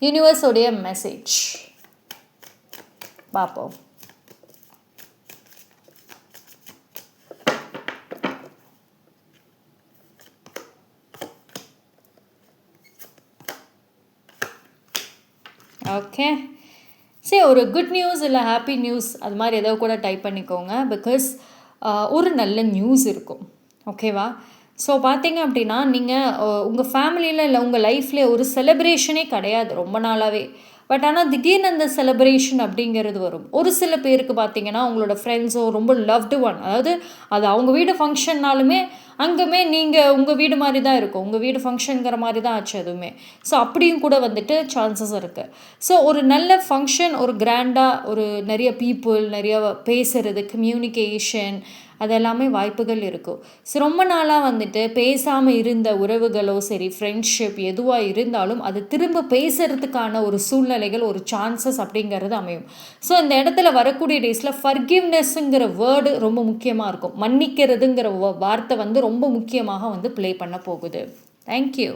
யூனிவர்ஸோடைய message பார்ப்போம். Okay, சரி, ஒரு குட் நியூஸ் இல்லை ஹாப்பி நியூஸ் அது மாதிரி ஏதோ கூட டைப் பண்ணிக்கோங்க. பிகாஸ் ஒரு நல்ல நியூஸ் இருக்கும். ஓகேவா? ஸோ பார்த்தீங்க அப்படின்னா, நீங்கள் உங்கள் ஃபேமிலியில் இல்லை உங்கள் லைஃப்லேயே ஒரு செலிப்ரேஷனே கிடையாது ரொம்ப நாளாகவே. பட் ஆனால் திடீர்னு அந்த செலிப்ரேஷன் அப்படிங்கிறது வரும். ஒரு சில பேருக்கு பார்த்தீங்கன்னா உங்களோட ஃப்ரெண்ட்ஸோ ரொம்ப லவ்டு ஒன், அதாவது அது அவங்க வீடு ஃபங்க்ஷன்னாலுமே அங்கேயுமே நீங்கள் உங்கள் வீடு மாதிரி தான் இருக்கும். உங்கள் வீடு ஃபங்க்ஷனுங்கிற மாதிரி தான் ஆச்சு அதுவுமே. ஸோ அப்படியும் கூட வந்துட்டு சான்சஸ் இருக்குது. ஸோ ஒரு நல்ல ஃபங்க்ஷன், ஒரு கிராண்டாக, ஒரு நிறைய பீப்புள், நிறைய பேசுகிறது, கம்யூனிகேஷன், அது எல்லாமே வாய்ப்புகள் இருக்கும். ஸோ ரொம்ப நாளாக வந்துட்டு பேசாமல் இருந்த உறவுகளோ சரி, ஃப்ரெண்ட்ஷிப் எதுவாக இருந்தாலும் அது திரும்ப பேசுகிறதுக்கான ஒரு சூழ்நிலைகள், ஒரு சான்சஸ் அப்படிங்கிறது அமையும். ஸோ இந்த இடத்துல வரக்கூடிய டேஸில் ஃபர்கிவ்னஸ்ங்கிற வேர்டு ரொம்ப முக்கியமாக இருக்கும். மன்னிக்கிறதுங்கிற வார்த்தை வந்து ரொம்ப முக்கியமாக வந்து ப்ளே பண்ண போகுது. தேங்க்யூ.